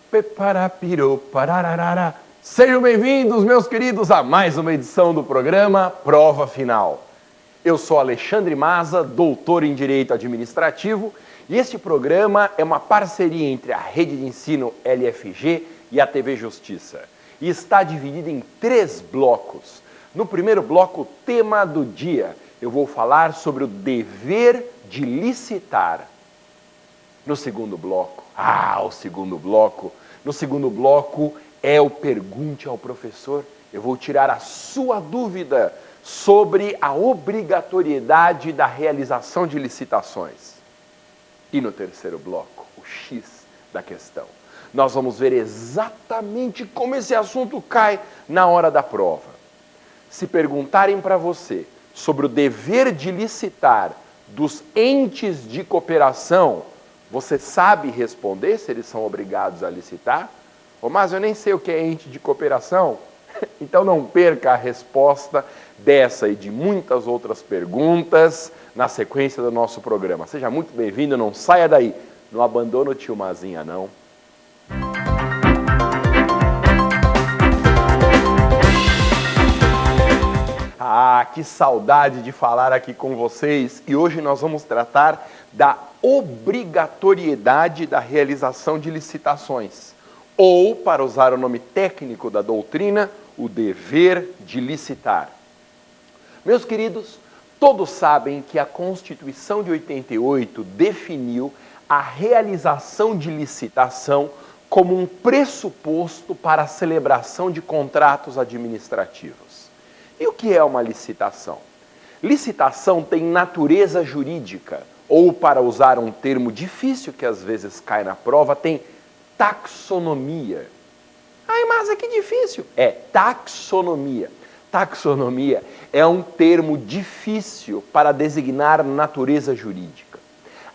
Peparapiru, parararara. Sejam bem-vindos, meus queridos, a mais uma edição do programa Prova Final. Eu sou Alexandre Maza, doutor em Direito Administrativo, e este programa é uma parceria entre a Rede de Ensino LFG e a TV Justiça. E está dividido em 3 blocos. No primeiro bloco, o tema do dia. Eu vou falar sobre o dever de licitar. No segundo bloco, no segundo bloco é o Pergunte ao Professor. Eu vou tirar a sua dúvida sobre a obrigatoriedade da realização de licitações. E no terceiro bloco, o X da questão. Nós vamos ver exatamente como esse assunto cai na hora da prova. Se perguntarem para você sobre o dever de licitar dos entes de cooperação, você sabe responder se eles são obrigados a licitar? Mas eu nem sei o que é ente de cooperação. Então não perca a resposta dessa e de muitas outras perguntas na sequência do nosso programa. Seja muito bem-vindo, não saia daí. Não abandona o tio Mazinha, não. Que saudade de falar aqui com vocês. E hoje nós vamos tratar da obrigatoriedade da realização de licitações. Ou, para usar o nome técnico da doutrina, o dever de licitar. Meus queridos, todos sabem que a Constituição de 88 definiu a realização de licitação como um pressuposto para a celebração de contratos administrativos. E o que é uma licitação? Licitação tem natureza jurídica, ou, para usar um termo difícil que às vezes cai na prova, tem taxonomia. Mas que difícil! É taxonomia. Taxonomia é um termo difícil para designar natureza jurídica.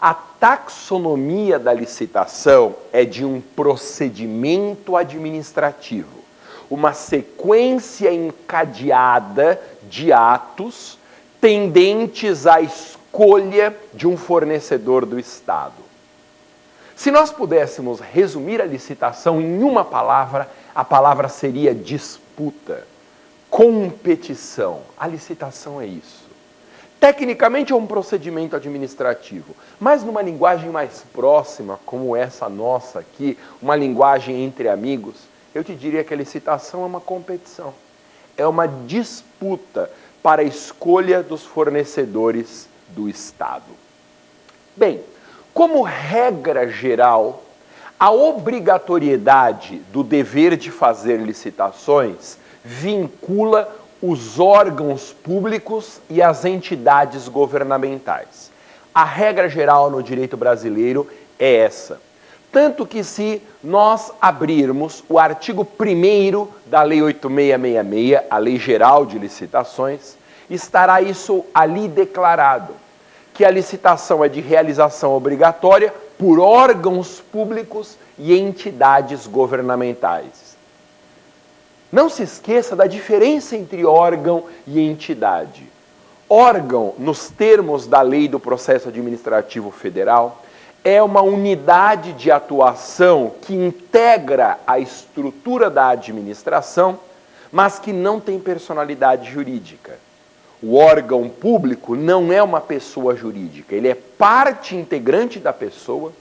A taxonomia da licitação é de um procedimento administrativo, uma sequência encadeada de atos tendentes à escolha de um fornecedor do Estado. Se nós pudéssemos resumir a licitação em uma palavra, a palavra seria disputa, competição. A licitação é isso. Tecnicamente é um procedimento administrativo, mas numa linguagem mais próxima, como essa nossa aqui, uma linguagem entre amigos, eu te diria que a licitação é uma competição. É uma disputa para a escolha dos fornecedores do Estado. Bem, como regra geral, a obrigatoriedade do dever de fazer licitações vincula os órgãos públicos e as entidades governamentais. A regra geral no direito brasileiro é essa. Tanto que, se nós abrirmos o artigo 1º da Lei 8666, a Lei Geral de Licitações, estará isso ali declarado, que a licitação é de realização obrigatória por órgãos públicos e entidades governamentais. Não se esqueça da diferença entre órgão e entidade. Órgão, nos termos da Lei do Processo Administrativo Federal, é uma unidade de atuação que integra a estrutura da administração, mas que não tem personalidade jurídica. O órgão público não é uma pessoa jurídica, ele é parte integrante da pessoa,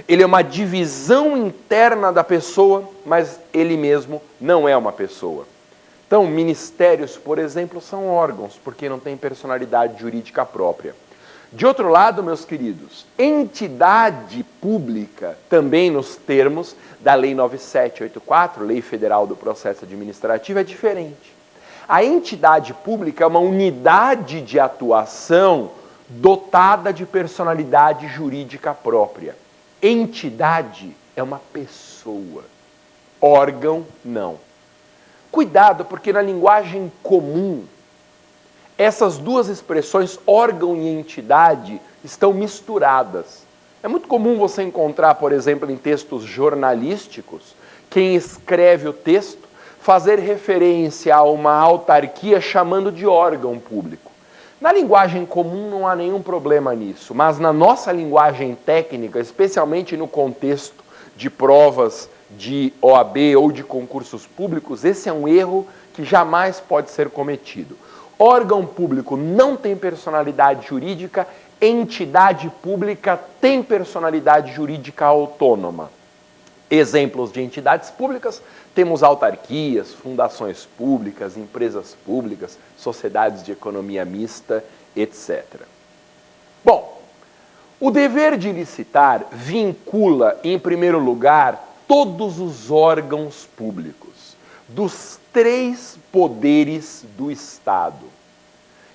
ele é uma divisão interna da pessoa, mas ele mesmo não é uma pessoa. Então, ministérios, por exemplo, são órgãos, porque não têm personalidade jurídica própria. De outro lado, meus queridos, entidade pública, também nos termos da Lei 9784, Lei Federal do Processo Administrativo, é diferente. A entidade pública é uma unidade de atuação dotada de personalidade jurídica própria. Entidade é uma pessoa, órgão não. Cuidado, porque na linguagem comum, essas duas expressões, órgão e entidade, estão misturadas. É muito comum você encontrar, por exemplo, em textos jornalísticos, quem escreve o texto fazer referência a uma autarquia chamando de órgão público. Na linguagem comum não há nenhum problema nisso, mas na nossa linguagem técnica, especialmente no contexto de provas de OAB ou de concursos públicos, esse é um erro que jamais pode ser cometido. Órgão público não tem personalidade jurídica, entidade pública tem personalidade jurídica autônoma. Exemplos de entidades públicas, temos autarquias, fundações públicas, empresas públicas, sociedades de economia mista, etc. Bom, o dever de licitar vincula, em primeiro lugar, todos os órgãos públicos, dos 3 poderes do Estado.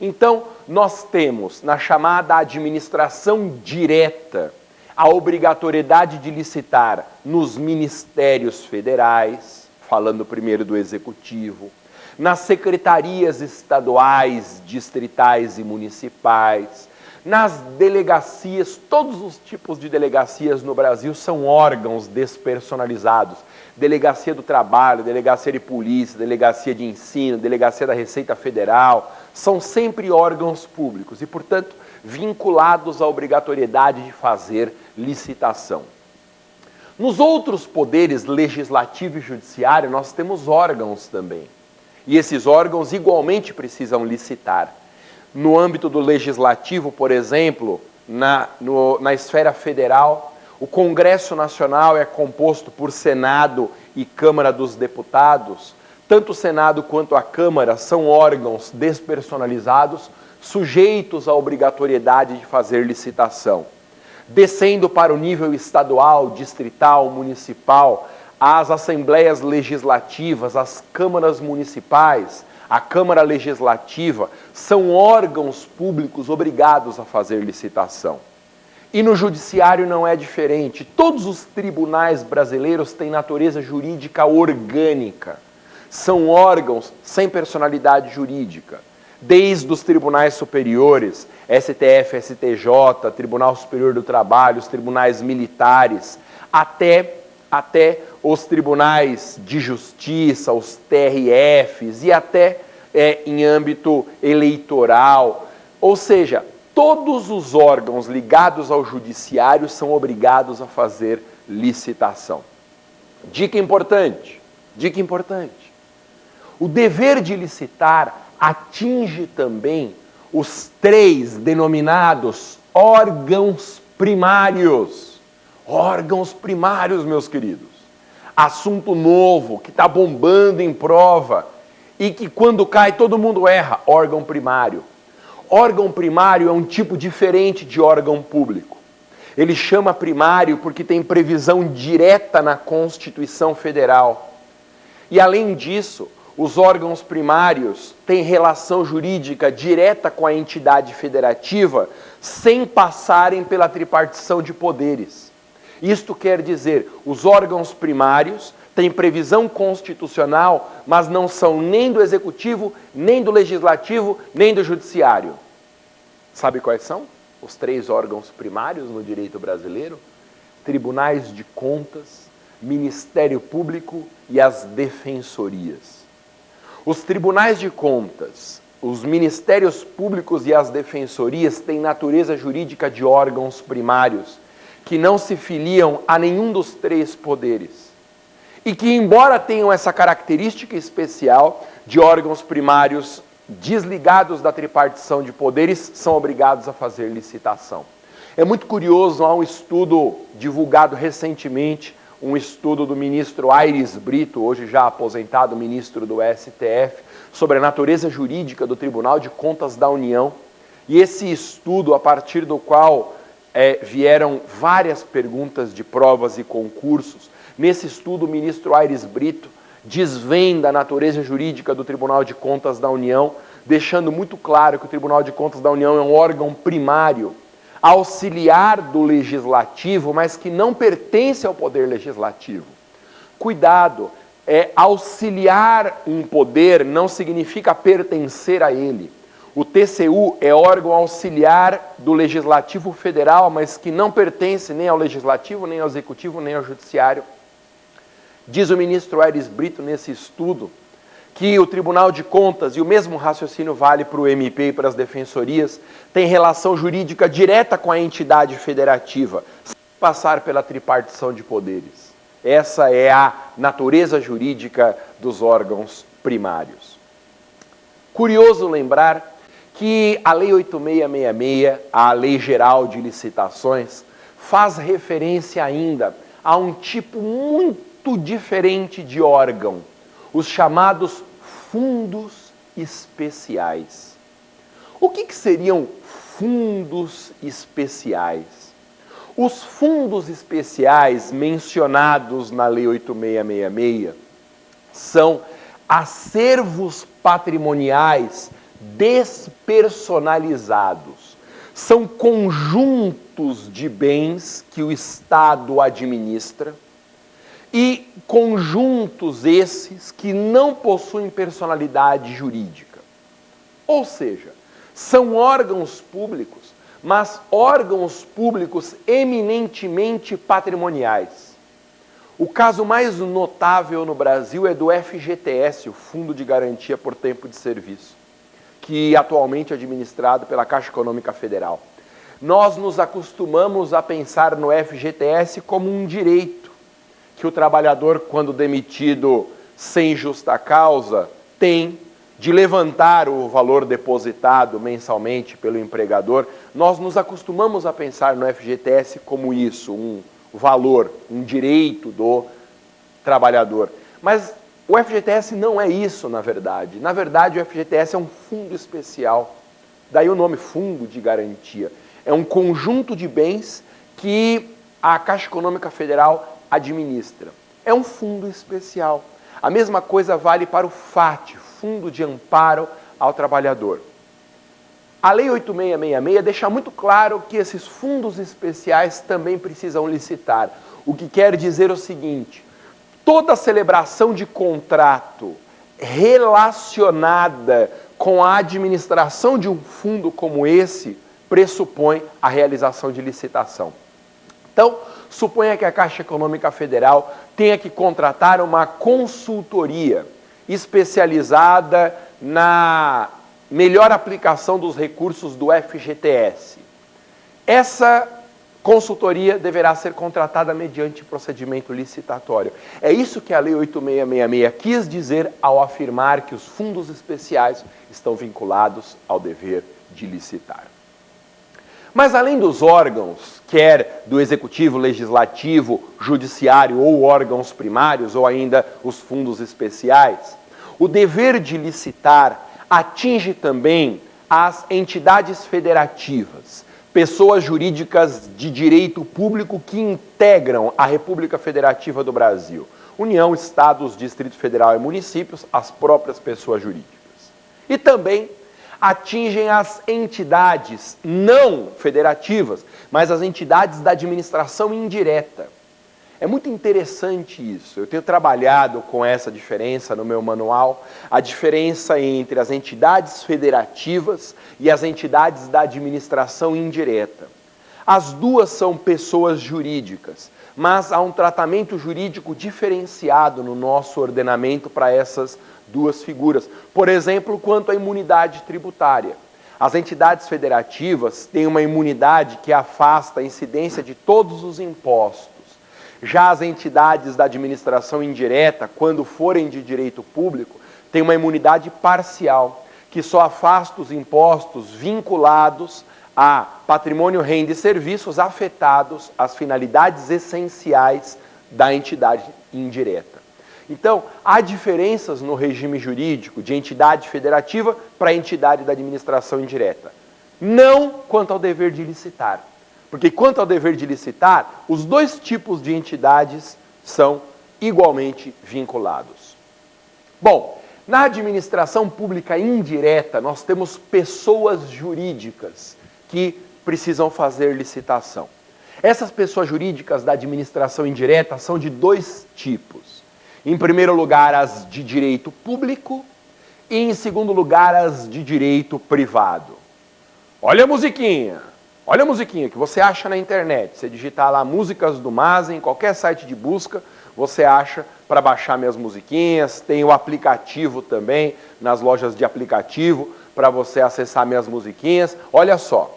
Então, nós temos, na chamada administração direta, a obrigatoriedade de licitar nos ministérios federais, falando primeiro do Executivo, nas secretarias estaduais, distritais e municipais, nas delegacias, todos os tipos de delegacias no Brasil são órgãos despersonalizados. Delegacia do Trabalho, Delegacia de Polícia, Delegacia de Ensino, Delegacia da Receita Federal, são sempre órgãos públicos e, portanto, vinculados à obrigatoriedade de fazer licitação. Nos outros poderes, legislativo e judiciário, nós temos órgãos também. E esses órgãos igualmente precisam licitar. No âmbito do legislativo, por exemplo, na esfera federal, o Congresso Nacional é composto por Senado e Câmara dos Deputados. Tanto o Senado quanto a Câmara são órgãos despersonalizados, sujeitos à obrigatoriedade de fazer licitação. Descendo para o nível estadual, distrital, municipal, as assembleias legislativas, as câmaras municipais, a Câmara Legislativa, são órgãos públicos obrigados a fazer licitação. E no judiciário não é diferente. Todos os tribunais brasileiros têm natureza jurídica orgânica. São órgãos sem personalidade jurídica. Desde os tribunais superiores, STF, STJ, Tribunal Superior do Trabalho, os tribunais militares, até os tribunais de justiça, os TRFs e até em âmbito eleitoral. Ou seja, todos os órgãos ligados ao judiciário são obrigados a fazer licitação. Dica importante, dica importante. O dever de licitar atinge também os 3 denominados órgãos primários. Órgãos primários, meus queridos. Assunto novo, que está bombando em prova e que quando cai todo mundo erra. Órgão primário. Órgão primário é um tipo diferente de órgão público. Ele chama primário porque tem previsão direta na Constituição Federal. E além disso, os órgãos primários têm relação jurídica direta com a entidade federativa sem passarem pela tripartição de poderes. Isto quer dizer, os órgãos primários têm previsão constitucional, mas não são nem do Executivo, nem do Legislativo, nem do Judiciário. Sabe quais são os 3 órgãos primários no direito brasileiro? Tribunais de Contas, Ministério Público e as defensorias. Os tribunais de contas, os ministérios públicos e as defensorias têm natureza jurídica de órgãos primários, que não se filiam a nenhum dos 3 poderes. E que, embora tenham essa característica especial de órgãos primários desligados da tripartição de poderes, são obrigados a fazer licitação. É muito curioso, há um estudo divulgado recentemente, um estudo do ministro Aires Brito, hoje já aposentado ministro do STF, sobre a natureza jurídica do Tribunal de Contas da União. E esse estudo, a partir do qual vieram várias perguntas de provas e concursos, nesse estudo o ministro Aires Brito desvenda a natureza jurídica do Tribunal de Contas da União, deixando muito claro que o Tribunal de Contas da União é um órgão primário, auxiliar do legislativo, mas que não pertence ao poder legislativo. Cuidado, auxiliar um poder não significa pertencer a ele. O TCU é órgão auxiliar do Legislativo Federal, mas que não pertence nem ao Legislativo, nem ao Executivo, nem ao Judiciário. Diz o ministro Aires Brito nesse estudo que o Tribunal de Contas, e o mesmo raciocínio vale para o MP e para as defensorias, tem relação jurídica direta com a entidade federativa, sem passar pela tripartição de poderes. Essa é a natureza jurídica dos órgãos primários. Curioso lembrar que a Lei 8666, a Lei Geral de Licitações, faz referência ainda a um tipo muito diferente de órgão, os chamados fundos especiais. O que seriam fundos especiais? Os fundos especiais mencionados na Lei 8666 são acervos patrimoniais despersonalizados. São conjuntos de bens que o Estado administra e conjuntos esses que não possuem personalidade jurídica. Ou seja, são órgãos públicos, mas órgãos públicos eminentemente patrimoniais. O caso mais notável no Brasil é do FGTS, o Fundo de Garantia por Tempo de Serviço, que atualmente é administrado pela Caixa Econômica Federal. Nós nos acostumamos a pensar no FGTS como um direito, que o trabalhador, quando demitido sem justa causa, tem de levantar o valor depositado mensalmente pelo empregador. Nós nos acostumamos a pensar no FGTS como isso, um valor, um direito do trabalhador. Mas o FGTS não é isso, na verdade. Na verdade, o FGTS é um fundo especial. Daí o nome Fundo de Garantia. É um conjunto de bens que a Caixa Econômica Federal administra. É um fundo especial. A mesma coisa vale para o FAT, Fundo de Amparo ao Trabalhador. A Lei 8666 deixa muito claro que esses fundos especiais também precisam licitar. O que quer dizer o seguinte: toda celebração de contrato relacionada com a administração de um fundo como esse pressupõe a realização de licitação. Então, suponha que a Caixa Econômica Federal tenha que contratar uma consultoria especializada na melhor aplicação dos recursos do FGTS. Essa consultoria deverá ser contratada mediante procedimento licitatório. É isso que a Lei 8666 quis dizer ao afirmar que os fundos especiais estão vinculados ao dever de licitar. Mas além dos órgãos, quer do Executivo, Legislativo, Judiciário ou órgãos primários, ou ainda os fundos especiais, o dever de licitar atinge também as entidades federativas, pessoas jurídicas de direito público que integram a República Federativa do Brasil. União, Estados, Distrito Federal e municípios, as próprias pessoas jurídicas. E também atingem as entidades não federativas, mas as entidades da administração indireta. É muito interessante isso. Eu tenho trabalhado com essa diferença no meu manual, a diferença entre as entidades federativas e as entidades da administração indireta. As duas são pessoas jurídicas, mas há um tratamento jurídico diferenciado no nosso ordenamento para essas duas figuras. Por exemplo, quanto à imunidade tributária. As entidades federativas têm uma imunidade que afasta a incidência de todos os impostos. Já as entidades da administração indireta, quando forem de direito público, têm uma imunidade parcial, que só afasta os impostos vinculados a patrimônio, renda e serviços afetados às finalidades essenciais da entidade indireta. Então, há diferenças no regime jurídico de entidade federativa para a entidade da administração indireta. Não quanto ao dever de licitar. Porque quanto ao dever de licitar, os dois tipos de entidades são igualmente vinculados. Bom, na administração pública indireta, nós temos pessoas jurídicas que precisam fazer licitação. Essas pessoas jurídicas da administração indireta são de dois tipos. Em primeiro lugar, as de direito público e, em segundo lugar, as de direito privado. Olha a musiquinha que você acha na internet. Você digitar lá músicas do Mazen, em qualquer site de busca, você acha para baixar minhas musiquinhas. Tem o aplicativo também, nas lojas de aplicativo, para você acessar minhas musiquinhas. Olha só,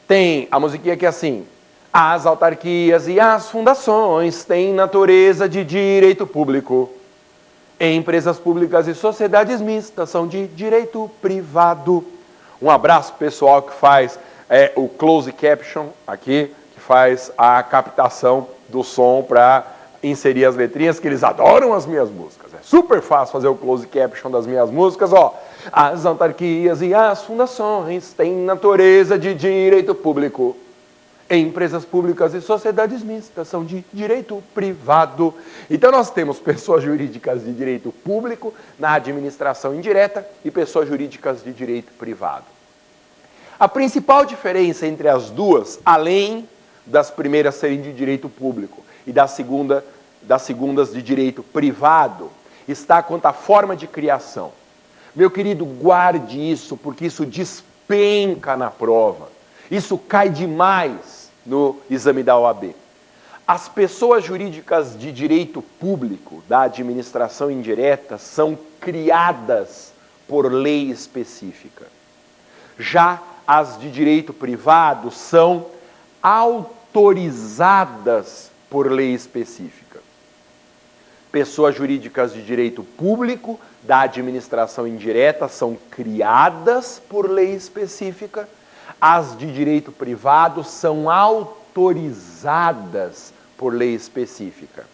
tem a musiquinha aqui assim: As autarquias e as fundações têm natureza de direito público. Empresas públicas e sociedades mistas são de direito privado. Um abraço pessoal que faz o close caption aqui, que faz a captação do som para inserir as letrinhas, que eles adoram as minhas músicas. É super fácil fazer o close caption das minhas músicas, ó. As autarquias e as fundações têm natureza de direito público. Empresas públicas e sociedades mistas são de direito privado. Então nós temos pessoas jurídicas de direito público na administração indireta e pessoas jurídicas de direito privado. A principal diferença entre as duas, além das primeiras serem de direito público e das segundas de direito privado, está quanto à forma de criação. Meu querido, guarde isso, porque isso despenca na prova. Isso cai demais no exame da OAB. As pessoas jurídicas de direito público da administração indireta são criadas por lei específica. Já as de direito privado são autorizadas por lei específica. Pessoas jurídicas de direito público da administração indireta são criadas por lei específica. As de direito privado são autorizadas por lei específica.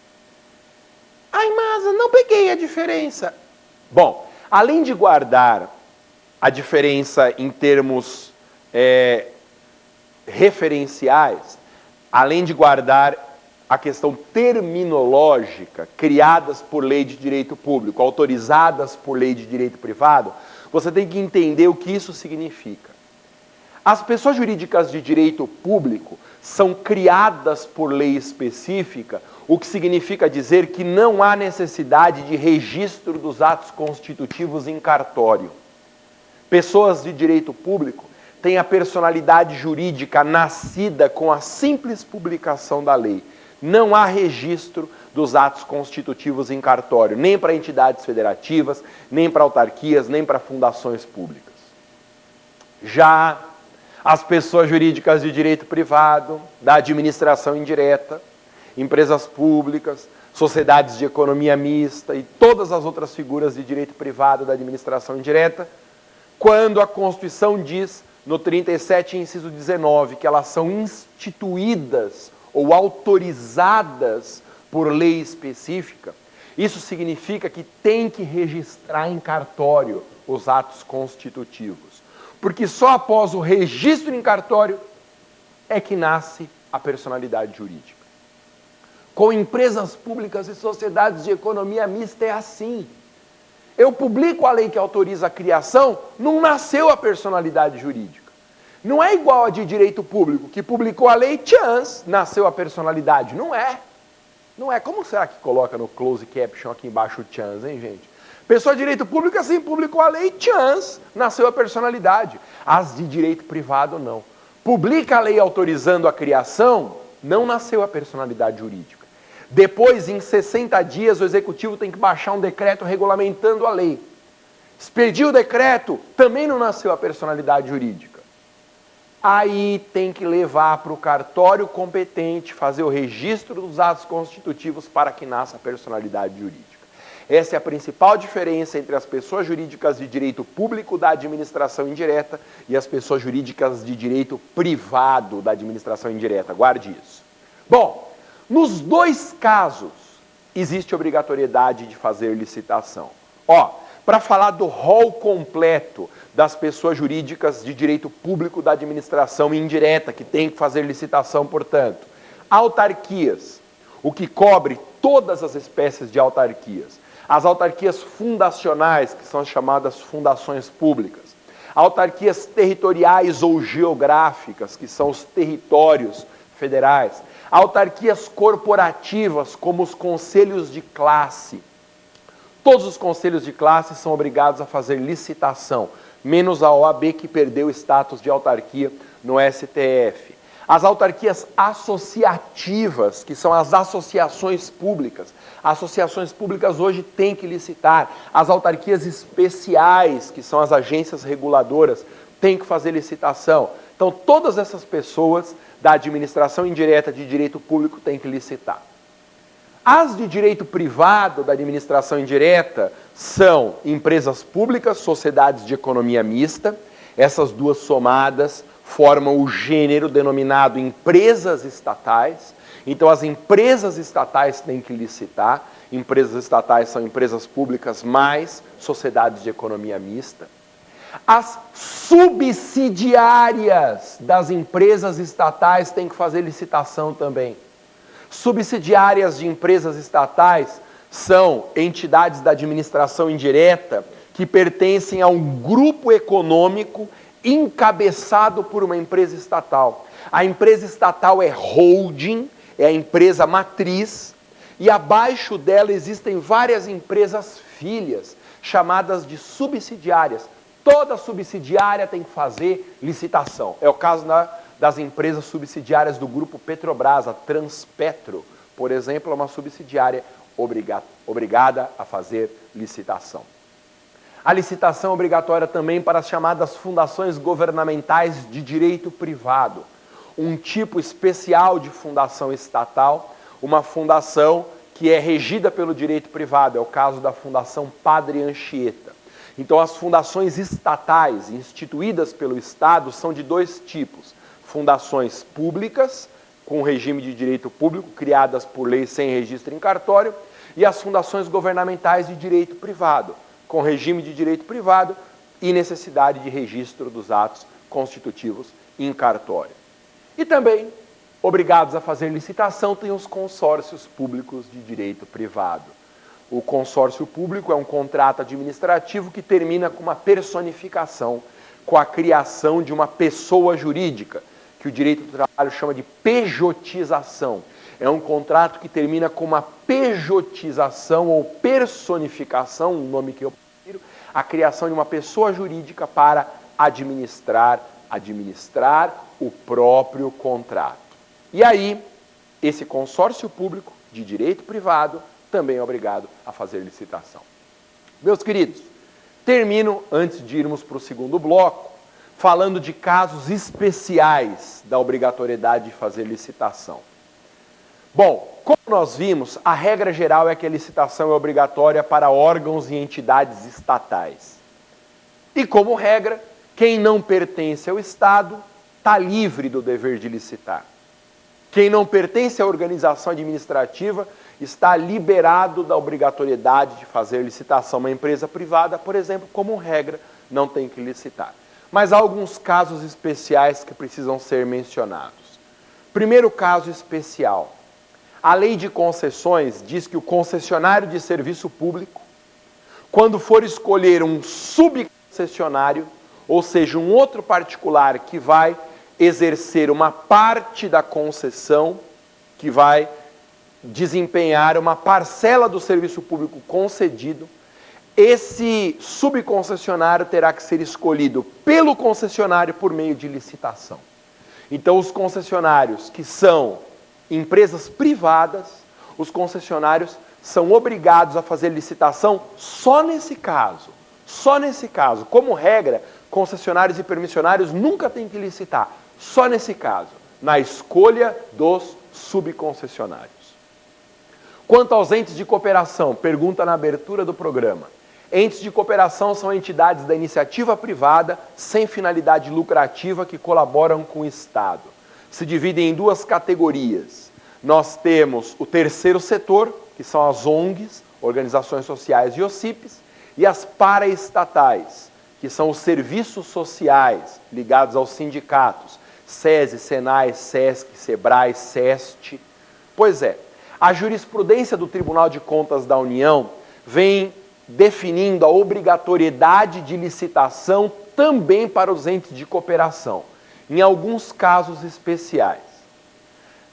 Ai, mas eu não peguei a diferença. Bom, além de guardar a diferença em termos referenciais, além de guardar a questão terminológica, criadas por lei de direito público, autorizadas por lei de direito privado, você tem que entender o que isso significa. As pessoas jurídicas de direito público são criadas por lei específica, o que significa dizer que não há necessidade de registro dos atos constitutivos em cartório. Pessoas de direito público têm a personalidade jurídica nascida com a simples publicação da lei. Não há registro dos atos constitutivos em cartório, nem para entidades federativas, nem para autarquias, nem para fundações públicas. Já as pessoas jurídicas de direito privado, da administração indireta, empresas públicas, sociedades de economia mista e todas as outras figuras de direito privado da administração indireta, quando a Constituição diz, no 37, inciso 19, que elas são instituídas ou autorizadas por lei específica, isso significa que tem que registrar em cartório os atos constitutivos. Porque só após o registro em cartório é que nasce a personalidade jurídica. Com empresas públicas e sociedades de economia mista é assim. Eu publico a lei que autoriza a criação, não nasceu a personalidade jurídica. Não é igual a de direito público, que publicou a lei, tchans, nasceu a personalidade. Não é. Não é. Como será que coloca no close caption aqui embaixo o tchans, hein, gente? Pessoa de direito público, assim, publicou a lei, tchans, nasceu a personalidade. As de direito privado, não. Publica a lei autorizando a criação, não nasceu a personalidade jurídica. Depois, em 60 dias, o executivo tem que baixar um decreto regulamentando a lei. Expediu o decreto, também não nasceu a personalidade jurídica. Aí tem que levar para o cartório competente, fazer o registro dos atos constitutivos para que nasça a personalidade jurídica. Essa é a principal diferença entre as pessoas jurídicas de direito público da administração indireta e as pessoas jurídicas de direito privado da administração indireta. Guarde isso. Bom, nos dois casos existe obrigatoriedade de fazer licitação. Ó, para falar do rol completo das pessoas jurídicas de direito público da administração indireta, que tem que fazer licitação, portanto, autarquias, o que cobre todas as espécies de autarquias. As autarquias fundacionais, que são as chamadas fundações públicas. Autarquias territoriais ou geográficas, que são os territórios federais. Autarquias corporativas, como os conselhos de classe. Todos os conselhos de classe são obrigados a fazer licitação, menos a OAB, que perdeu o status de autarquia no STF. As autarquias associativas, que são as associações públicas. Associações públicas hoje têm que licitar. As autarquias especiais, que são as agências reguladoras, têm que fazer licitação. Então, todas essas pessoas da administração indireta de direito público têm que licitar. As de direito privado da administração indireta são empresas públicas, sociedades de economia mista. Essas duas somadas formam o gênero denominado empresas estatais. Então, as empresas estatais têm que licitar. Empresas estatais são empresas públicas mais sociedades de economia mista. As subsidiárias das empresas estatais têm que fazer licitação também. Subsidiárias de empresas estatais são entidades da administração indireta que pertencem a um grupo econômico encabeçado por uma empresa estatal. A empresa estatal é holding, é a empresa matriz, e abaixo dela existem várias empresas filhas, chamadas de subsidiárias. Toda subsidiária tem que fazer licitação. É o caso das empresas subsidiárias do grupo Petrobras. A Transpetro, por exemplo, é uma subsidiária obrigada a fazer licitação. A licitação é obrigatória também para as chamadas fundações governamentais de direito privado. Um tipo especial de fundação estatal, uma fundação que é regida pelo direito privado. É o caso da Fundação Padre Anchieta. Então, as fundações estatais instituídas pelo Estado são de dois tipos. Fundações públicas, com regime de direito público, criadas por lei sem registro em cartório, e as fundações governamentais de direito privado, com regime de direito privado e necessidade de registro dos atos constitutivos em cartório. E também, obrigados a fazer licitação, tem os consórcios públicos de direito privado. O consórcio público é um contrato administrativo que termina com uma personificação, com a criação de uma pessoa jurídica, que o direito do trabalho chama de pejotização. É um contrato que termina com uma pejotização ou personificação, um nome que eu prefiro, a criação de uma pessoa jurídica para administrar o próprio contrato. E aí, esse consórcio público de direito privado também é obrigado a fazer licitação. Meus queridos, termino, antes de irmos para o segundo bloco, falando de casos especiais da obrigatoriedade de fazer licitação. Bom, como nós vimos, a regra geral é que a licitação é obrigatória para órgãos e entidades estatais. E como regra, quem não pertence ao Estado está livre do dever de licitar. Quem não pertence à organização administrativa está liberado da obrigatoriedade de fazer licitação. Uma empresa privada, por exemplo, como regra, não tem que licitar. Mas há alguns casos especiais que precisam ser mencionados. Primeiro caso especial. A lei de concessões diz que o concessionário de serviço público, quando for escolher um subconcessionário, ou seja, um outro particular que vai exercer uma parte da concessão, que vai desempenhar uma parcela do serviço público concedido, esse subconcessionário terá que ser escolhido pelo concessionário por meio de licitação. Então, os concessionários que são empresas privadas, os concessionários são obrigados a fazer licitação só nesse caso. Só nesse caso. Como regra, concessionários e permissionários nunca têm que licitar. Só nesse caso, na escolha dos subconcessionários. Quanto aos entes de cooperação, pergunta na abertura do programa. Entes de cooperação são entidades da iniciativa privada sem finalidade lucrativa que colaboram com o Estado. Se dividem em duas categorias. Nós temos o terceiro setor, que são as ONGs, organizações sociais e OCIPs, e as paraestatais, que são os serviços sociais ligados aos sindicatos, SESI, SENAI, SESC, SEBRAE, SEST. Pois é, a jurisprudência do Tribunal de Contas da União vem definindo a obrigatoriedade de licitação também para os entes de cooperação, em alguns casos especiais.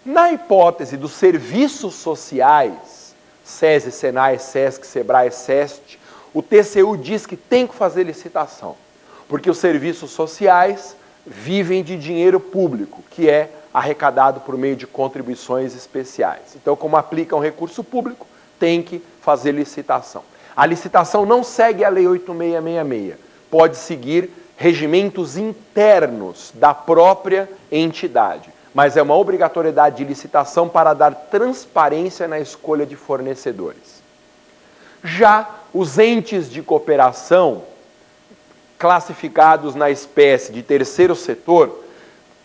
Na hipótese dos serviços sociais, SESI, SENAI, SESC, SEBRAE, SEST, o TCU diz que tem que fazer licitação, porque os serviços sociais vivem de dinheiro público, que é arrecadado por meio de contribuições especiais. Então, como aplica um recurso público, tem que fazer licitação. A licitação não segue a Lei 8666, pode seguir regimentos internos da própria entidade, mas é uma obrigatoriedade de licitação para dar transparência na escolha de fornecedores. Já os entes de cooperação, classificados na espécie de terceiro setor,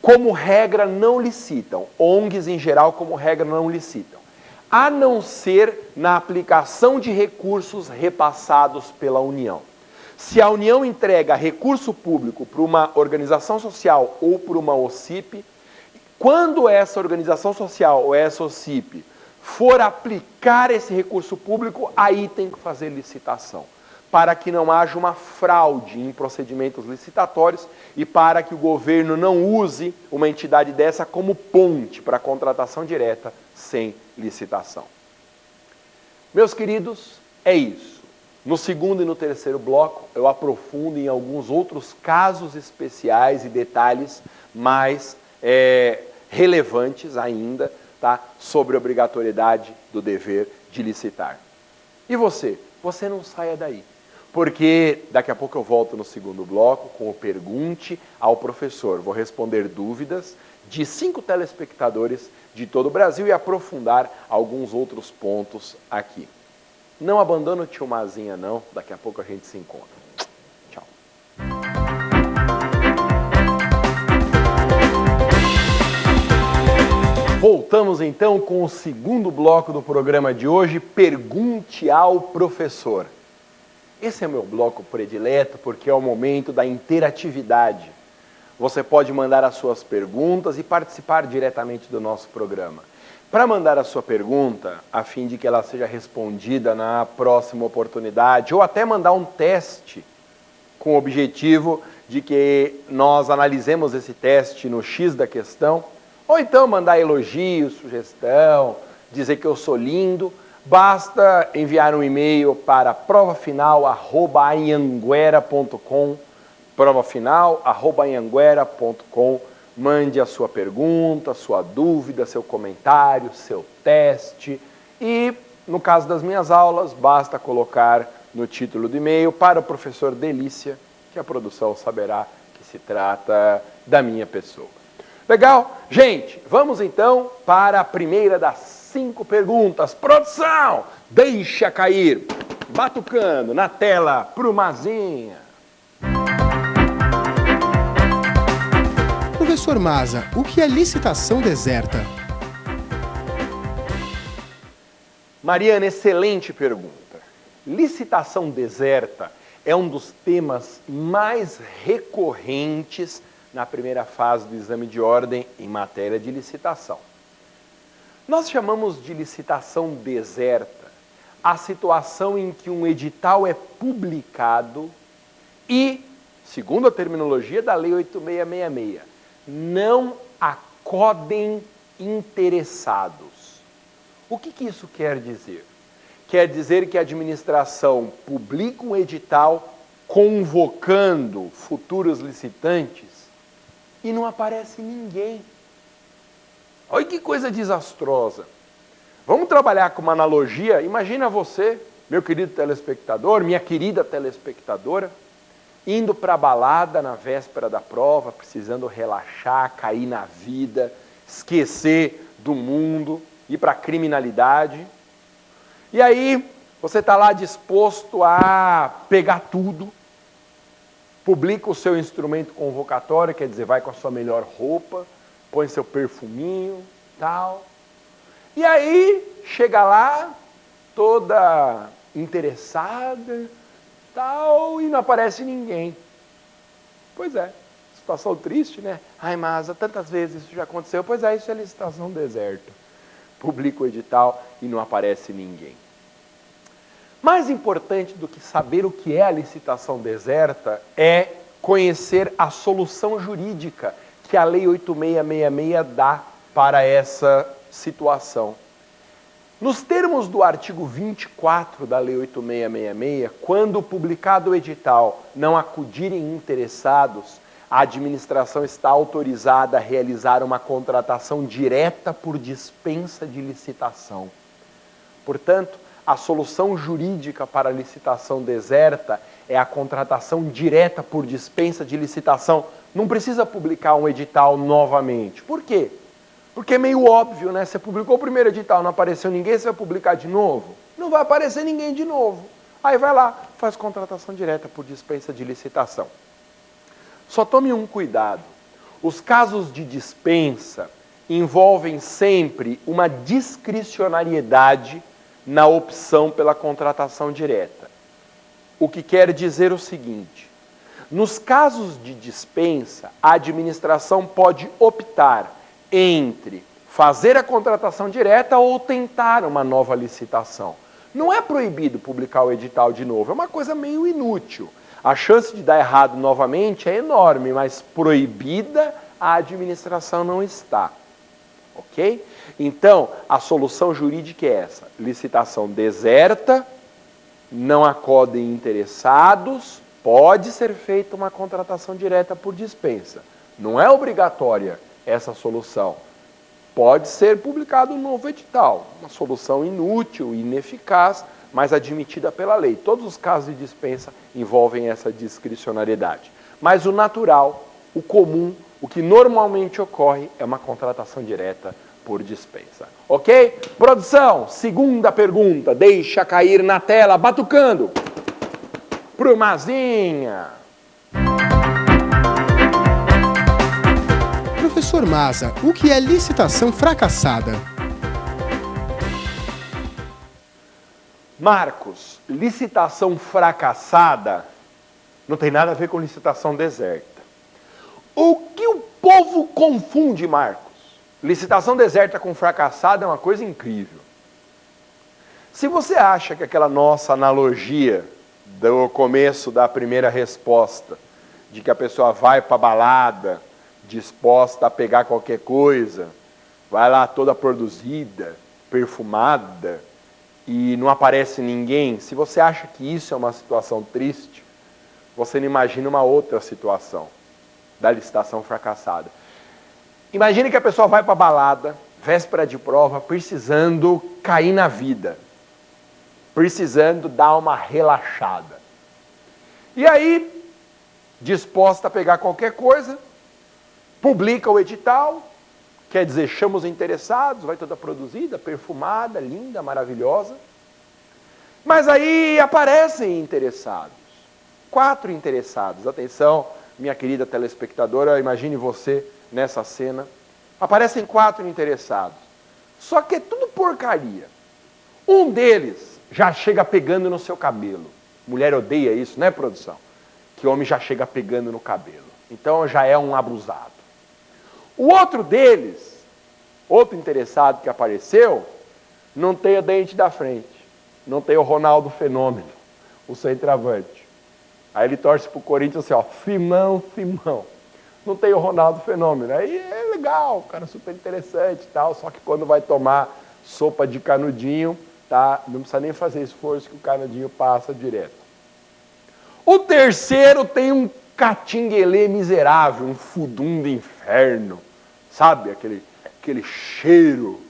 como regra não licitam. ONGs em geral, como regra, não licitam, a não ser na aplicação de recursos repassados pela União. Se a União entrega recurso público para uma organização social ou para uma OCIP, quando essa organização social ou essa OCIP for aplicar esse recurso público, aí tem que fazer licitação, para que não haja uma fraude em procedimentos licitatórios e para que o governo não use uma entidade dessa como ponte para a contratação direta sem licitação. Meus queridos, é isso. No segundo e no terceiro bloco, eu aprofundo em alguns outros casos especiais e detalhes mais relevantes ainda, tá, sobre a obrigatoriedade do dever de licitar. E você? Você não saia daí, porque daqui a pouco eu volto no segundo bloco com o Pergunte ao Professor. Vou responder dúvidas de 5 telespectadores de todo o Brasil e aprofundar alguns outros pontos aqui. Não abandona o tio Mazinha não, daqui a pouco a gente se encontra. Tchau. Voltamos então com o segundo bloco do programa de hoje, Pergunte ao Professor. Esse é meu bloco predileto porque é o momento da interatividade. Você pode mandar as suas perguntas e participar diretamente do nosso programa. Para mandar a sua pergunta, a fim de que ela seja respondida na próxima oportunidade, ou até mandar um teste com o objetivo de que nós analisemos esse teste no X da questão, ou então mandar elogio, sugestão, dizer que eu sou lindo, basta enviar um e-mail para provafinal@anhanguera.com, provafinal@anhanguera.com. Mande a sua pergunta, sua dúvida, seu comentário, seu teste. E, no caso das minhas aulas, basta colocar no título do e-mail para o professor Delícia, que a produção saberá que se trata da minha pessoa. Legal? Gente, vamos então para a primeira das 5 perguntas. Produção, deixa cair, batucando na tela pro Mazinha. Professor Maza, o que é licitação deserta? Mariana, excelente pergunta. Licitação deserta é um dos temas mais recorrentes na primeira fase do exame de ordem em matéria de licitação. Nós chamamos de licitação deserta a situação em que um edital é publicado e, segundo a terminologia da Lei 8666, não acodem interessados. O que isso quer dizer? Quer dizer que a administração publica um edital convocando futuros licitantes e não aparece ninguém. Olha que coisa desastrosa. Vamos trabalhar com uma analogia. Imagina você, meu querido telespectador, minha querida telespectadora, indo para a balada na véspera da prova, precisando relaxar, cair na vida, esquecer do mundo, ir para a criminalidade. E aí, você está lá disposto a pegar tudo, publica o seu instrumento convocatório, quer dizer, vai com a sua melhor roupa, põe seu perfuminho, tal. E aí, chega lá, toda interessada, tal, e não aparece ninguém. Pois é, situação triste, né? Ai, Maza, tantas vezes isso já aconteceu. Pois é, isso é licitação deserta. Publica o edital e não aparece ninguém. Mais importante do que saber o que é a licitação deserta é conhecer a solução jurídica que a Lei 8666 dá para essa situação. Nos termos do artigo 24 da Lei 8666, quando publicado o edital não acudirem interessados, a administração está autorizada a realizar uma contratação direta por dispensa de licitação. Portanto, a solução jurídica para a licitação deserta é a contratação direta por dispensa de licitação. Não precisa publicar um edital novamente. Por quê? Porque é meio óbvio, né? Você publicou o primeiro edital, não apareceu ninguém, você vai publicar de novo? Não vai aparecer ninguém de novo. Aí vai lá, faz contratação direta por dispensa de licitação. Só tome um cuidado. Os casos de dispensa envolvem sempre uma discricionariedade na opção pela contratação direta. O que quer dizer o seguinte: nos casos de dispensa, a administração pode optar entre fazer a contratação direta ou tentar uma nova licitação. Não é proibido publicar o edital de novo, é uma coisa meio inútil. A chance de dar errado novamente é enorme, mas proibida a administração não está. Ok? Então, a solução jurídica é essa: licitação deserta, não acodem interessados, pode ser feita uma contratação direta por dispensa. Não é obrigatória essa solução. Pode ser publicado um novo edital, uma solução inútil, ineficaz, mas admitida pela lei. Todos os casos de dispensa envolvem essa discricionariedade. Mas o natural, o comum, o que normalmente ocorre é uma contratação direta por dispensa. Ok? Produção, segunda pergunta, deixa cair na tela, batucando. Pro Mazinha. Professor Maza, o que é licitação fracassada? Marcos, licitação fracassada não tem nada a ver com licitação deserta. O que o povo confunde, Marcos? Licitação deserta com fracassada é uma coisa incrível. Se você acha que aquela nossa analogia do começo da primeira resposta, de que a pessoa vai para a balada, disposta a pegar qualquer coisa, vai lá toda produzida, perfumada, e não aparece ninguém, se você acha que isso é uma situação triste, você não imagina uma outra situação da licitação fracassada. Imagine que a pessoa vai para a balada, véspera de prova, precisando cair na vida, precisando dar uma relaxada. E aí, disposta a pegar qualquer coisa, publica o edital, quer dizer, chama os interessados, vai toda produzida, perfumada, linda, maravilhosa. Mas aí aparecem interessados. 4 interessados. Atenção, minha querida telespectadora, imagine você nessa cena. Aparecem 4 interessados. Só que é tudo porcaria. Um deles já chega pegando no seu cabelo. Mulher odeia isso, né, produção? Que homem já chega pegando no cabelo. Então já é um abusado. O outro deles, outro interessado que apareceu, não tem o dente da frente, não tem o Ronaldo Fenômeno, o centroavante. Aí ele torce pro Corinthians assim, ó, Simão, Simão. Não tem o Ronaldo Fenômeno. Aí é legal, o cara super interessante e tal, só que quando vai tomar sopa de canudinho, tá, não precisa nem fazer esforço que o canudinho passa direto. O terceiro tem um catinguelê miserável, um fudum do inferno. Sabe, aquele cheiro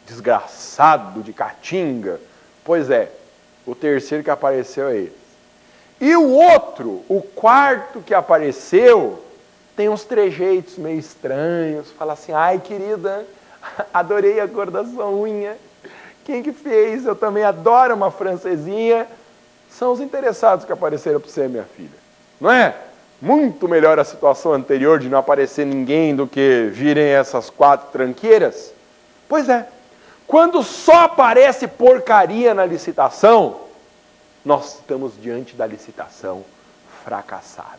desgraçado de caatinga? Pois é, o terceiro que apareceu é esse. E o outro, o quarto que apareceu, tem uns trejeitos meio estranhos. Fala assim, ai querida, adorei a cor da sua unha. Quem que fez? Eu também adoro uma francesinha. São os interessados que apareceram para você, minha filha. Não é? Muito melhor a situação anterior de não aparecer ninguém do que virem essas 4 tranqueiras? Pois é. Quando só aparece porcaria na licitação, nós estamos diante da licitação fracassada.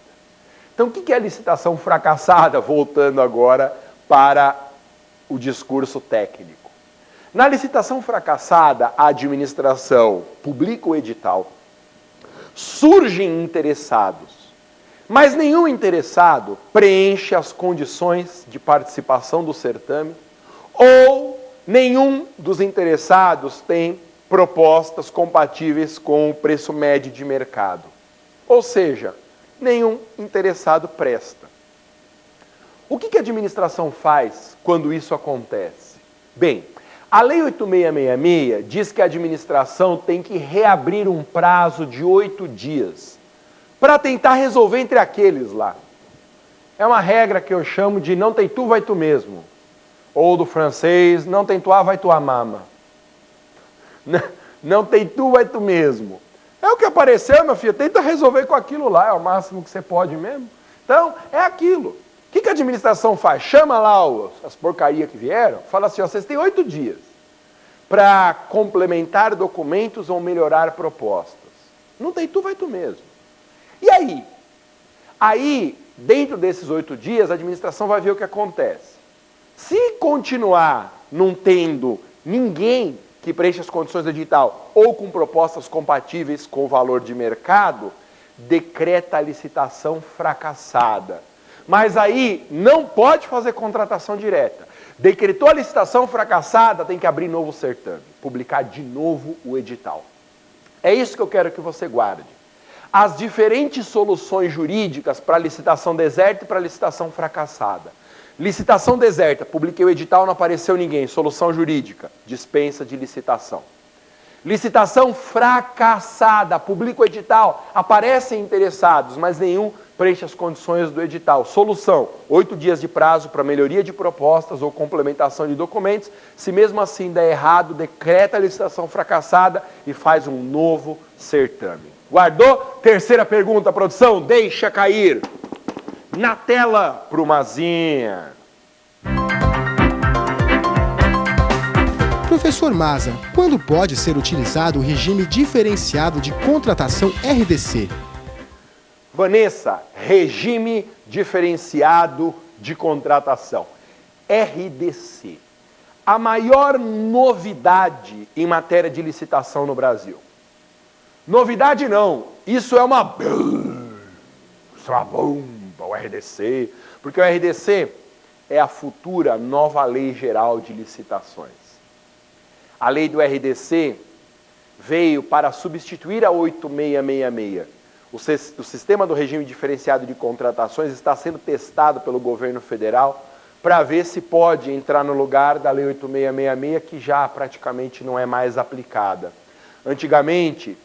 Então, o que é a licitação fracassada? Voltando agora para o discurso técnico. Na licitação fracassada, a administração publica o edital, surgem interessados, mas nenhum interessado preenche as condições de participação do certame ou nenhum dos interessados tem propostas compatíveis com o preço médio de mercado. Ou seja, nenhum interessado presta. O que a administração faz quando isso acontece? Bem, A Lei 8666 diz que a administração tem que reabrir um prazo de 8 dias para tentar resolver entre aqueles lá. É uma regra que eu chamo de não tem tu, vai tu mesmo. Ou do francês, não tem tu, vai tu a mama. Não tem tu, vai tu mesmo. É o que apareceu, meu filho, tenta resolver com aquilo lá, é o máximo que você pode mesmo. Então, é aquilo. O que a administração faz? Chama lá as porcarias que vieram, fala assim, ó, vocês têm 8 dias para complementar documentos ou melhorar propostas. Não tem tu, vai tu mesmo. E aí? Aí, dentro desses 8 dias, a administração vai ver o que acontece. Se continuar não tendo ninguém que preencha as condições do edital ou com propostas compatíveis com o valor de mercado, decreta a licitação fracassada. Mas aí não pode fazer contratação direta. Decretou a licitação fracassada, tem que abrir novo certame, publicar de novo o edital. É isso que eu quero que você guarde. As diferentes soluções jurídicas para licitação deserta e para licitação fracassada. Licitação deserta, publiquei o edital, não apareceu ninguém. Solução jurídica, dispensa de licitação. Licitação fracassada, publica o edital, aparecem interessados, mas nenhum preenche as condições do edital. Solução, 8 dias de prazo para melhoria de propostas ou complementação de documentos. Se mesmo assim der errado, decreta a licitação fracassada e faz um novo certame. Guardou? Terceira pergunta, produção, deixa cair. Na tela, pro Mazinha. Professor Maza, quando pode ser utilizado o regime diferenciado de contratação RDC? Vanessa, regime diferenciado de contratação, RDC. A maior novidade em matéria de licitação no Brasil. Novidade não, isso é uma bomba, o RDC, porque o RDC é a futura nova Lei Geral de Licitações. A lei do RDC veio para substituir a 8666. O sistema do regime diferenciado de contratações está sendo testado pelo governo federal para ver se pode entrar no lugar da lei 8666, que já praticamente não é mais aplicada. Antigamente,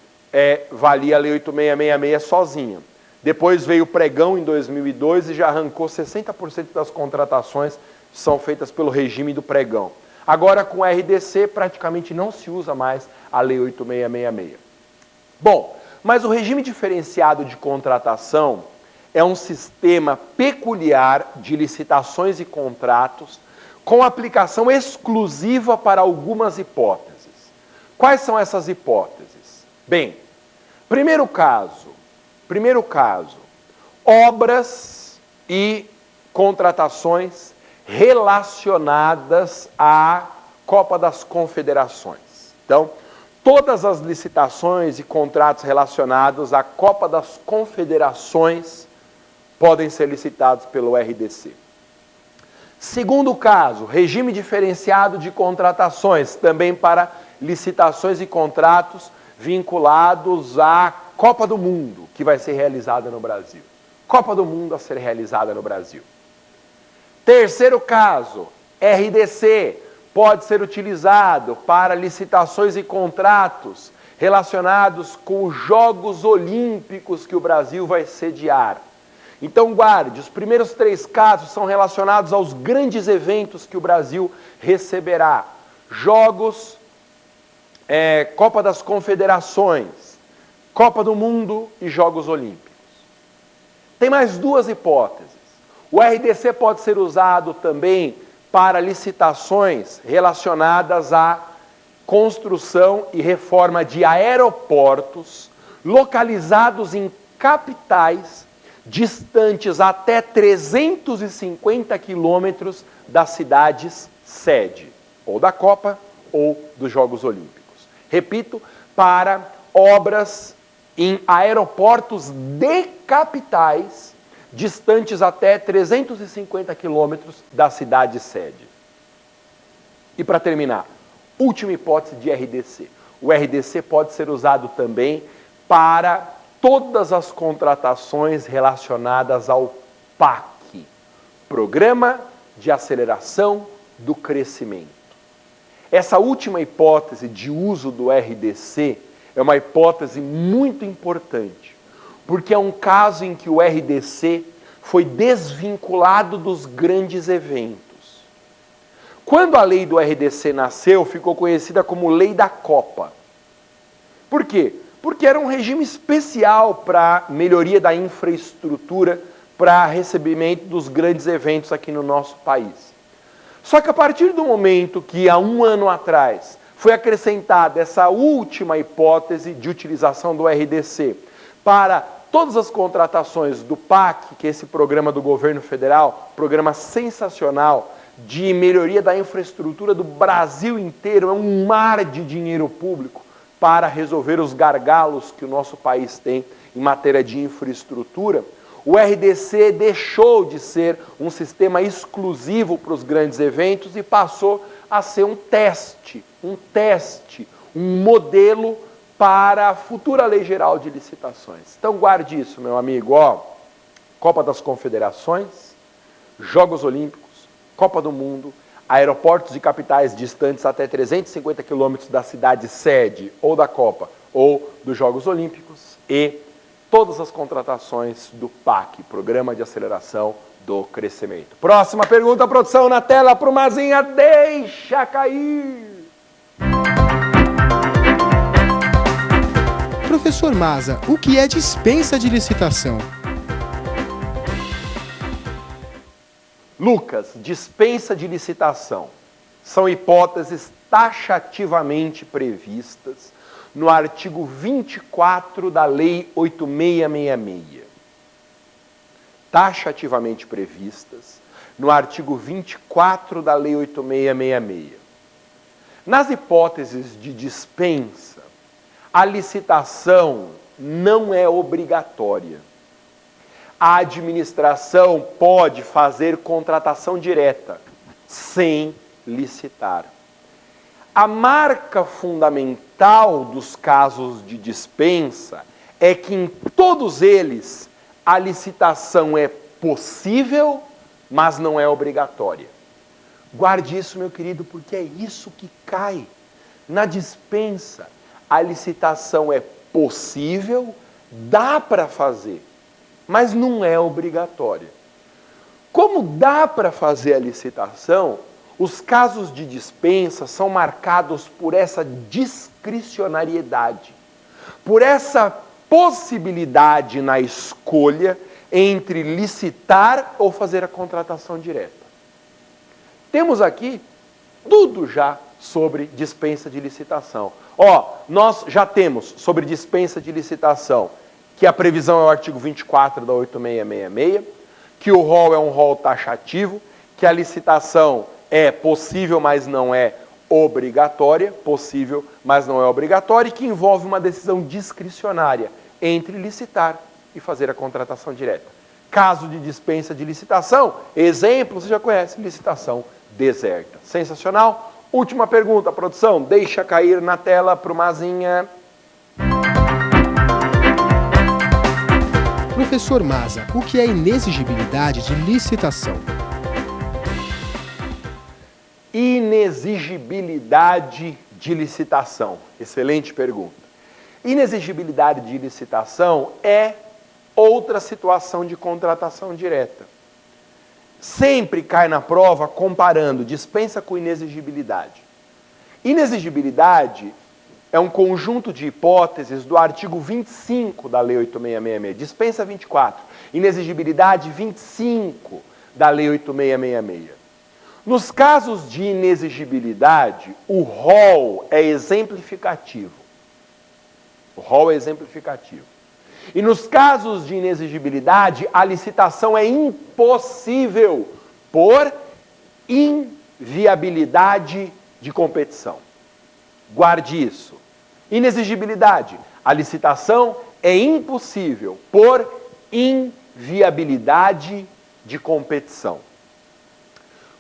valia a lei 8666 sozinha. Depois veio o pregão em 2002 e já arrancou 60% das contratações são feitas pelo regime do pregão. Agora, com o RDC, praticamente não se usa mais a Lei 8666. Bom, mas o regime diferenciado de contratação é um sistema peculiar de licitações e contratos com aplicação exclusiva para algumas hipóteses. Quais são essas hipóteses? Bem, primeiro caso, obras e contratações relacionadas à Copa das Confederações. Então, todas as licitações e contratos relacionados à Copa das Confederações podem ser licitados pelo RDC. Segundo caso, regime diferenciado de contratações, também para licitações e contratos vinculados à Copa do Mundo, que vai ser realizada no Brasil. Copa do Mundo a ser realizada no Brasil. Terceiro caso, RDC pode ser utilizado para licitações e contratos relacionados com os Jogos Olímpicos que o Brasil vai sediar. Então guarde, os primeiros 3 casos são relacionados aos grandes eventos que o Brasil receberá. Jogos, Copa das Confederações, Copa do Mundo e Jogos Olímpicos. Tem mais 2 hipóteses. O RDC pode ser usado também para licitações relacionadas à construção e reforma de aeroportos localizados em capitais distantes até 350 quilômetros das cidades sede, ou da Copa ou dos Jogos Olímpicos. Repito, para obras em aeroportos de capitais distantes até 350 quilômetros da cidade sede. E para terminar, última hipótese de RDC. O RDC pode ser usado também para todas as contratações relacionadas ao PAC, Programa de Aceleração do Crescimento. Essa última hipótese de uso do RDC é uma hipótese muito importante, porque é um caso em que o RDC foi desvinculado dos grandes eventos. Quando a lei do RDC nasceu, ficou conhecida como Lei da Copa. Por quê? Porque era um regime especial para melhoria da infraestrutura, para recebimento dos grandes eventos aqui no nosso país. Só que a partir do momento que, há um ano atrás, foi acrescentada essa última hipótese de utilização do RDC para todas as contratações do PAC, que é esse programa do governo federal, programa sensacional de melhoria da infraestrutura do Brasil inteiro, é um mar de dinheiro público para resolver os gargalos que o nosso país tem em matéria de infraestrutura. O RDC deixou de ser um sistema exclusivo para os grandes eventos e passou a ser um teste, um modelo para a futura Lei Geral de Licitações. Então guarde isso, meu amigo, ó, Copa das Confederações, Jogos Olímpicos, Copa do Mundo, aeroportos e capitais distantes até 350 quilômetros da cidade sede ou da Copa ou dos Jogos Olímpicos e todas as contratações do PAC, Programa de Aceleração do Crescimento. Próxima pergunta, produção, na tela para o Mazinha, deixa cair! Professor Maza, o que é dispensa de licitação? Lucas, dispensa de licitação são hipóteses taxativamente previstas no artigo 24 da Lei 8666. Taxativamente previstas no artigo 24 da Lei 8666. Nas hipóteses de dispensa, a licitação não é obrigatória. A administração pode fazer contratação direta, sem licitar. A marca fundamental dos casos de dispensa é que em todos eles a licitação é possível, mas não é obrigatória. Guarde isso, meu querido, porque é isso que cai. Na dispensa, a licitação é possível, dá para fazer, mas não é obrigatória. Como dá para fazer a licitação, os casos de dispensa são marcados por essa discricionariedade, por essa possibilidade na escolha entre licitar ou fazer a contratação direta. Temos aqui tudo já sobre dispensa de licitação. Nós já temos sobre dispensa de licitação que a previsão é o artigo 24 da 8666, que o rol é um rol taxativo, que a licitação é possível, mas não é obrigatória, possível, mas não é obrigatória, e que envolve uma decisão discricionária entre licitar e fazer a contratação direta. Caso de dispensa de licitação, exemplo, você já conhece, licitação deserta. Sensacional? Última pergunta, produção, deixa cair na tela para o Mazinha. Professor Maza, o que é inexigibilidade de licitação? Inexigibilidade de licitação. Excelente pergunta. Inexigibilidade de licitação é outra situação de contratação direta. Sempre cai na prova comparando dispensa com inexigibilidade. Inexigibilidade é um conjunto de hipóteses do artigo 25 da Lei 8666, dispensa 24, inexigibilidade 25 da Lei 8666. Nos casos de inexigibilidade, o rol é exemplificativo. O rol é exemplificativo. E nos casos de inexigibilidade, a licitação é impossível por inviabilidade de competição. Guarde isso. Inexigibilidade. A licitação é impossível por inviabilidade de competição.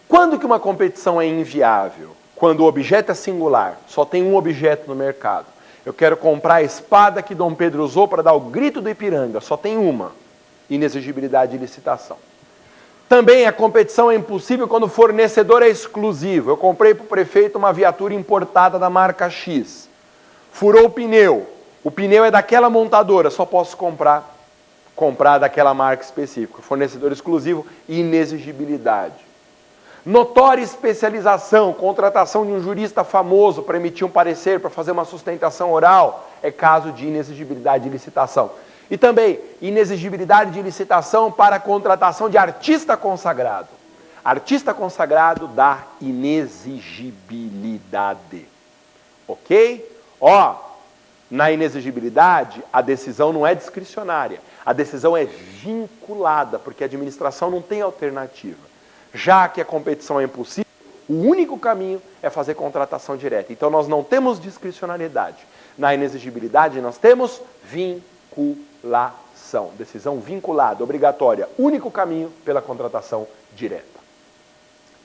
Quando que uma competição é inviável? Quando o objeto é singular, só tem um objeto no mercado. Eu quero comprar a espada que Dom Pedro usou para dar o grito do Ipiranga, só tem uma. Inexigibilidade de licitação. Também a competição é impossível quando o fornecedor é exclusivo. Eu comprei para o prefeito uma viatura importada da marca X. Furou o pneu é daquela montadora, só posso comprar daquela marca específica. Fornecedor exclusivo e inexigibilidade. Notória especialização, contratação de um jurista famoso para emitir um parecer, para fazer uma sustentação oral, é caso de inexigibilidade de licitação. E também inexigibilidade de licitação para a contratação de artista consagrado. Artista consagrado dá inexigibilidade. Ok? Ó, na inexigibilidade, a decisão não é discricionária. A decisão é vinculada, porque a administração não tem alternativa. Já que a competição é impossível, o único caminho é fazer contratação direta. Então, nós não temos discricionariedade. Na inexigibilidade, nós temos vinculação. Decisão vinculada, obrigatória. Único caminho pela contratação direta.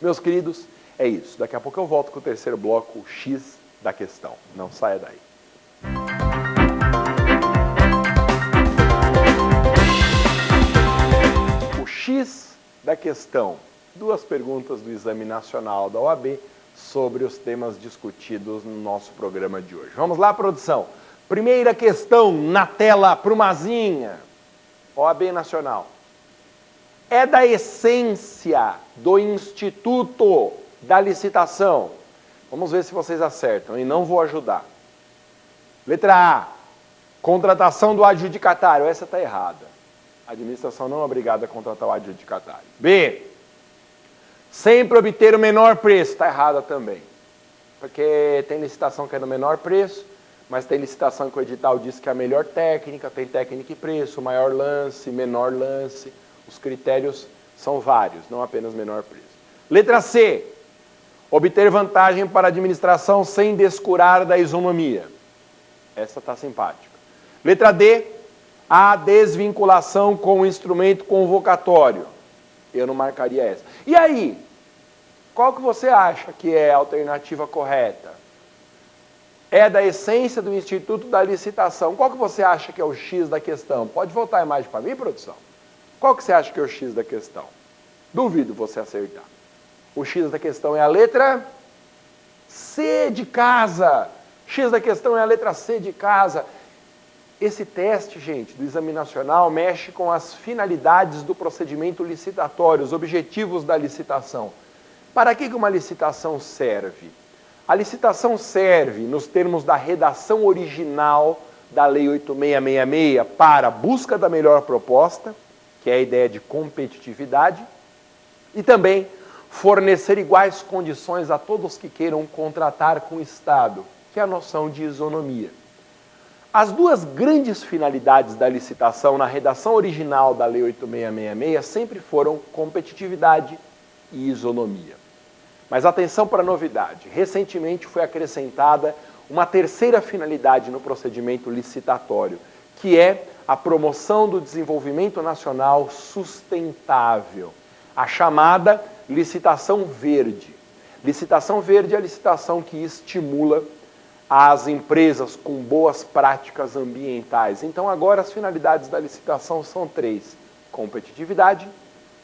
Meus queridos, é isso. Daqui a pouco eu volto com o terceiro bloco, o X da questão. Não saia daí. O X da questão. Duas perguntas do Exame Nacional da OAB sobre os temas discutidos no nosso programa de hoje. Vamos lá, produção. Primeira questão na tela para o Mazinha. OAB Nacional. É da essência do Instituto da Licitação. Vamos ver se vocês acertam e não vou ajudar. Letra A. Contratação do adjudicatário. Essa está errada. A administração não é obrigada a contratar o adjudicatário. B. Sempre obter o menor preço. Está errada também. Porque tem licitação que é no menor preço, mas tem licitação que o edital diz que é a melhor técnica, tem técnica e preço, maior lance, menor lance. Os critérios são vários, não apenas menor preço. Letra C. Obter vantagem para a administração sem descurar da isonomia. Essa está simpática. Letra D. A desvinculação com o instrumento convocatório. Eu não marcaria essa. E aí? Qual que você acha que é a alternativa correta? É da essência do Instituto da Licitação. Qual que você acha que é o X da questão? Pode voltar a imagem para mim, produção? Qual que você acha que é o X da questão? Duvido você acertar. O X da questão é a letra C de casa. X da questão é a letra C de casa. Esse teste, gente, do Exame Nacional mexe com as finalidades do procedimento licitatório, os objetivos da licitação. Para que uma licitação serve? A licitação serve, nos termos da redação original da Lei 8666, para a busca da melhor proposta, que é a ideia de competitividade, e também fornecer iguais condições a todos que queiram contratar com o Estado, que é a noção de isonomia. As duas grandes finalidades da licitação na redação original da Lei 8666 sempre foram competitividade e isonomia. Mas atenção para a novidade. Recentemente foi acrescentada uma terceira finalidade no procedimento licitatório, que é a promoção do desenvolvimento nacional sustentável, a chamada licitação verde. Licitação verde é a licitação que estimula as empresas com boas práticas ambientais. Então, agora as finalidades da licitação são três: competitividade,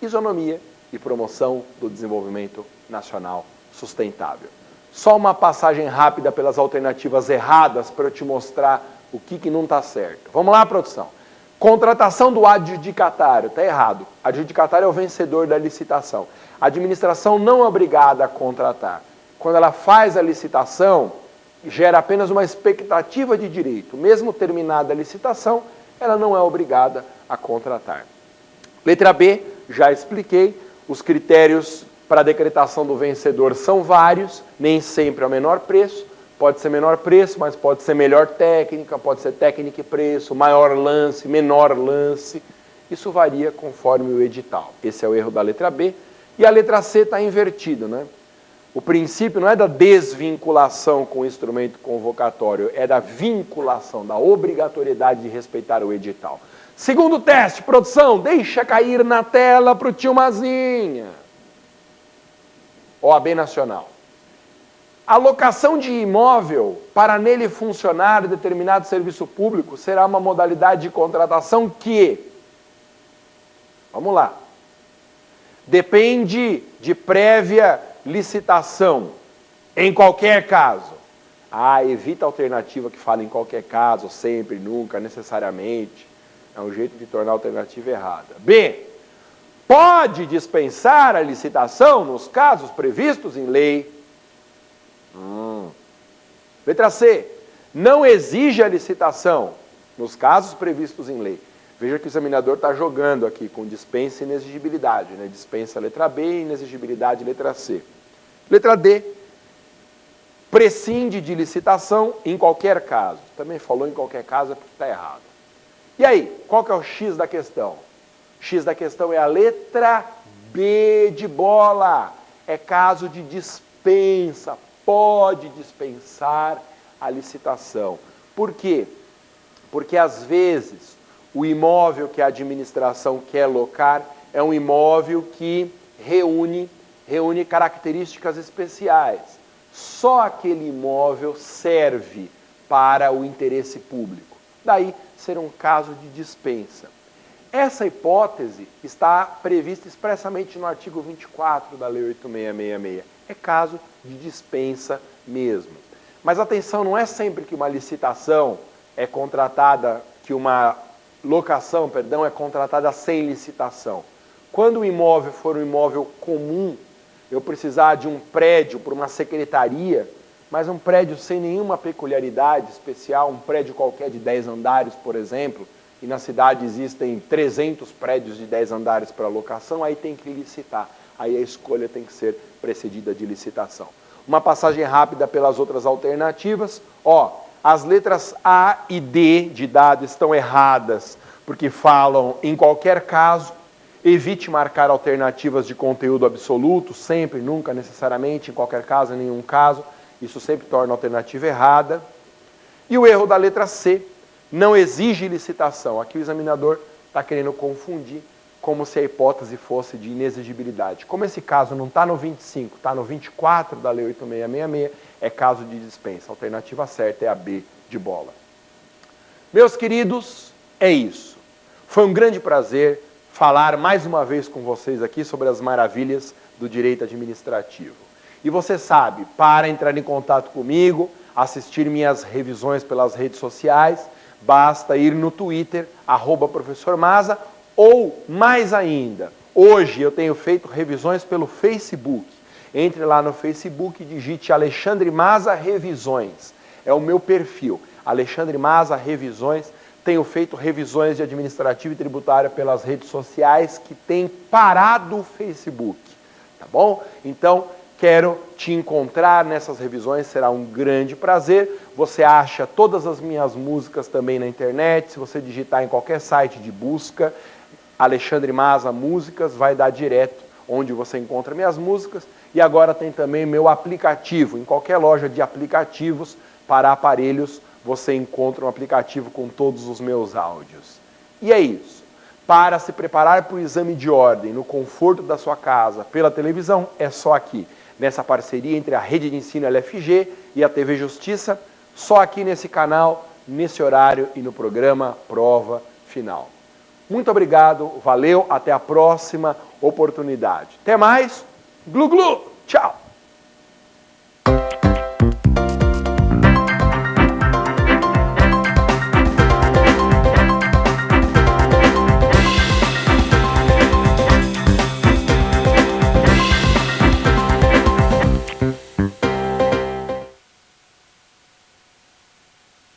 isonomia e promoção do desenvolvimento nacional sustentável. Só uma passagem rápida pelas alternativas erradas para eu te mostrar o que não está certo. Vamos lá, produção. Contratação do adjudicatário. Está errado. Adjudicatário é o vencedor da licitação. A administração não é obrigada a contratar. Quando ela faz a licitação, gera apenas uma expectativa de direito. Mesmo terminada a licitação, ela não é obrigada a contratar. Letra B, já expliquei, os critérios para a decretação do vencedor são vários, nem sempre é o menor preço, pode ser menor preço, mas pode ser melhor técnica, pode ser técnica e preço, maior lance, menor lance, isso varia conforme o edital. Esse é o erro da letra B, e a letra C está invertido, né? O princípio não é da desvinculação com o instrumento convocatório, é da vinculação, da obrigatoriedade de respeitar o edital. Segundo teste, produção, deixa cair na tela para o tio Mazinha. OAB Nacional. A locação de imóvel para nele funcionar determinado serviço público será uma modalidade de contratação que, vamos lá, Depende de prévia licitação, em qualquer caso. Evita a alternativa que fala em qualquer caso, sempre, nunca, necessariamente. É um jeito de tornar a alternativa errada. B, pode dispensar a licitação nos casos previstos em lei. Letra C, não exige a licitação nos casos previstos em lei. Veja que o examinador está jogando aqui com dispensa e inexigibilidade, né? Dispensa letra B e inexigibilidade letra C. Letra D, prescinde de licitação em qualquer caso. Também falou em qualquer caso porque está errado. E aí, qual que é o X da questão? O X da questão é a letra B de bola. É caso de dispensa, pode dispensar a licitação. Por quê? Porque às vezes o imóvel que a administração quer locar é um imóvel que reúne características especiais. Só aquele imóvel serve para o interesse público. Daí ser um caso de dispensa. Essa hipótese está prevista expressamente no artigo 24 da Lei 8666. É caso de dispensa mesmo. Mas atenção, não é sempre que uma licitação é contratada, que uma locação, perdão, é contratada sem licitação. Quando o imóvel for um imóvel comum, eu precisar de um prédio para uma secretaria, mas um prédio sem nenhuma peculiaridade especial, um prédio qualquer de 10 andares, por exemplo, e na cidade existem 300 prédios de 10 andares para locação, aí tem que licitar. Aí a escolha tem que ser precedida de licitação. Uma passagem rápida pelas outras alternativas. As letras A e D de dado estão erradas, porque falam em qualquer caso. Evite marcar alternativas de conteúdo absoluto, sempre, nunca, necessariamente, em qualquer caso, em nenhum caso. Isso sempre torna a alternativa errada. E o erro da letra C, não exige licitação. Aqui o examinador está querendo confundir, como se a hipótese fosse de inexigibilidade. Como esse caso não está no 25, está no 24 da Lei 8666, é caso de dispensa. A alternativa certa é a B de bola. Meus queridos, é isso. Foi um grande prazer falar mais uma vez com vocês aqui sobre as maravilhas do direito administrativo. E você sabe, para entrar em contato comigo, assistir minhas revisões pelas redes sociais, basta ir no Twitter, @professormaza, ou mais ainda, hoje eu tenho feito revisões pelo Facebook. Entre lá no Facebook e digite Alexandre Maza Revisões. É o meu perfil, Alexandre Maza Revisões. Tenho feito revisões de administrativo e tributário pelas redes sociais que tem parado o Facebook, tá bom? Então, quero te encontrar nessas revisões, será um grande prazer. Você acha todas as minhas músicas também na internet, se você digitar em qualquer site de busca, Alexandre Maza Músicas, vai dar direto onde você encontra minhas músicas. E agora tem também meu aplicativo, em qualquer loja de aplicativos para aparelhos, você encontra um aplicativo com todos os meus áudios. E é isso. Para se preparar para o exame de ordem, no conforto da sua casa, pela televisão, é só aqui. Nessa parceria entre a Rede de Ensino LFG e a TV Justiça, só aqui nesse canal, nesse horário e no programa Prova Final. Muito obrigado, valeu, até a próxima oportunidade. Até mais, glu glu, tchau!